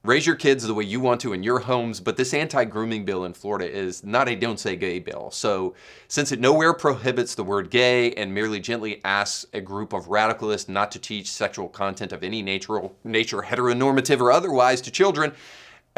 Raise your kids the way you want to in your homes, but this anti-grooming bill in Florida is not a don't say gay bill. So since it nowhere prohibits the word gay and merely gently asks a group of radicalists not to teach sexual content of any nature, heteronormative or otherwise, to children,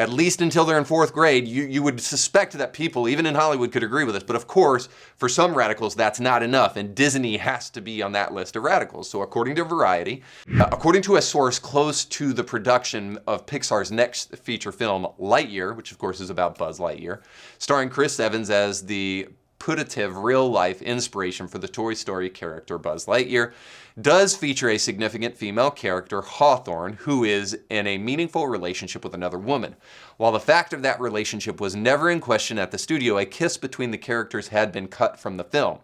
at least until they're in 4th grade, you would suspect that people, even in Hollywood, could agree with this. But of course, for some radicals, that's not enough, and Disney has to be on that list of radicals. So according to Variety, according to a source close to the production of Pixar's next feature film, Lightyear, which of course is about Buzz Lightyear, starring Chris Evans as the putative real-life inspiration for the Toy Story character Buzz Lightyear, does feature a significant female character, Hawthorne, who is in a meaningful relationship with another woman. While the fact of that relationship was never in question at the studio, a kiss between the characters had been cut from the film.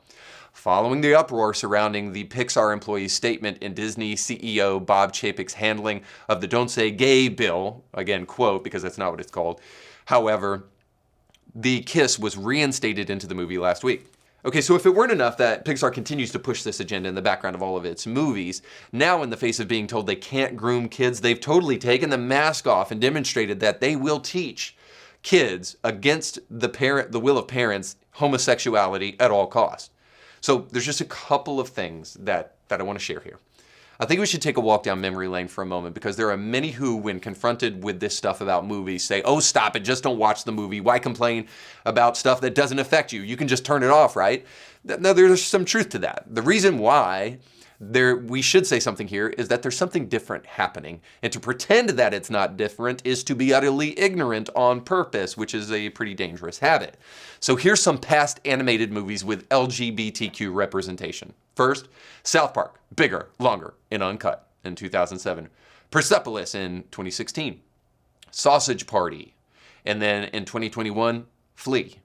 Following the uproar surrounding the Pixar employee's statement and Disney CEO Bob Chapek's handling of the Don't Say Gay bill, again, quote, because that's not what it's called, however, the kiss was reinstated into the movie last week. Okay, so if it weren't enough that Pixar continues to push this agenda in the background of all of its movies, now in the face of being told they can't groom kids, they've totally taken the mask off and demonstrated that they will teach kids against the will of parents homosexuality at all costs. So there's just a couple of things that I want to share here. I think we should take a walk down memory lane for a moment, because there are many who, when confronted with this stuff about movies, say, oh, stop it, just don't watch the movie. Why complain about stuff that doesn't affect you? You can just turn it off, right? Now, there's some truth to that. The reason why we should say something here is that there's something different happening. And to pretend that it's not different is to be utterly ignorant on purpose, which is a pretty dangerous habit. So here's some past animated movies with LGBTQ representation. First, South Park, bigger, longer, and uncut in 2007. Persepolis in 2016. Sausage Party. And then in 2021, Flea.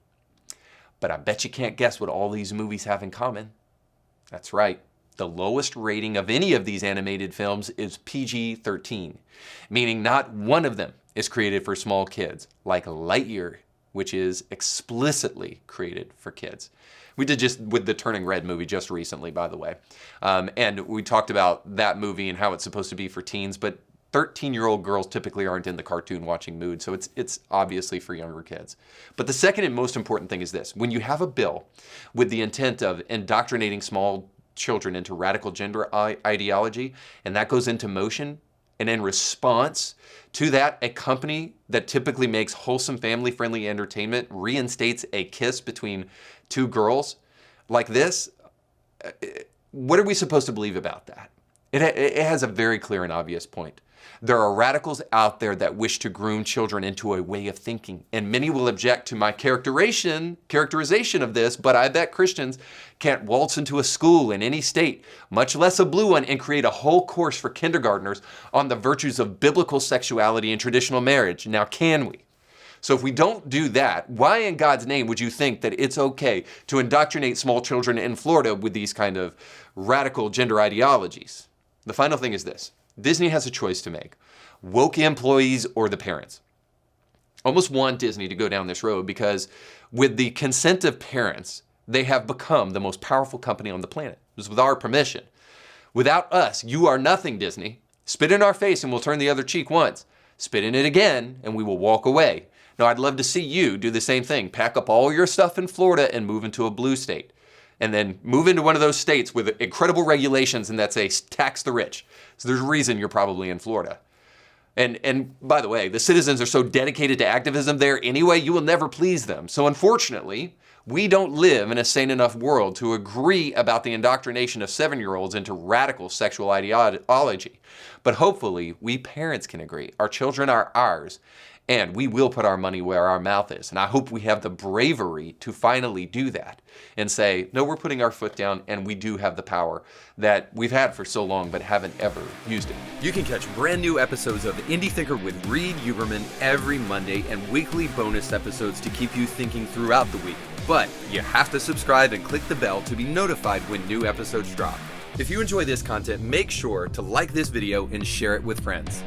But I bet you can't guess what all these movies have in common. That's right. The lowest rating of any of these animated films is PG-13, meaning not one of them is created for small kids, like Lightyear, which is explicitly created for kids. We did just with the Turning Red movie just recently, by the way. And we talked about that movie and how it's supposed to be for teens, but 13-year-old girls typically aren't in the cartoon watching mood, so it's obviously for younger kids. But the second and most important thing is this. When you have a bill with the intent of indoctrinating small children into radical gender ideology, and that goes into motion, and in response to that, a company that typically makes wholesome family-friendly entertainment reinstates a kiss between two girls like this, what are we supposed to believe about that? It has a very clear and obvious point. There are radicals out there that wish to groom children into a way of thinking, and many will object to my characterization of this, but I bet Christians can't waltz into a school in any state, much less a blue one, and create a whole course for kindergartners on the virtues of biblical sexuality and traditional marriage. Now, can we? So if we don't do that, why in God's name would you think that it's okay to indoctrinate small children in Florida with these kind of radical gender ideologies? The final thing is this. Disney has a choice to make. Woke employees or the parents. Almost want Disney to go down this road because with the consent of parents, they have become the most powerful company on the planet. It was with our permission. Without us, you are nothing, Disney. Spit in our face and we'll turn the other cheek once. Spit in it again and we will walk away. Now, I'd love to see you do the same thing. Pack up all your stuff in Florida and move into a blue state. And then move into one of those states with incredible regulations and that say tax the rich. So there's a reason you're probably in Florida. And by the way, the citizens are so dedicated to activism there anyway, you will never please them. So unfortunately, we don't live in a sane enough world to agree about the indoctrination of 7-year-olds into radical sexual ideology. But hopefully, we parents can agree. Our children are ours. And we will put our money where our mouth is. And I hope we have the bravery to finally do that and say, no, we're putting our foot down and we do have the power that we've had for so long but haven't ever used it. You can catch brand new episodes of Indie Thinker with Reed Huberman every Monday and weekly bonus episodes to keep you thinking throughout the week. But you have to subscribe and click the bell to be notified when new episodes drop. If you enjoy this content, make sure to like this video and share it with friends.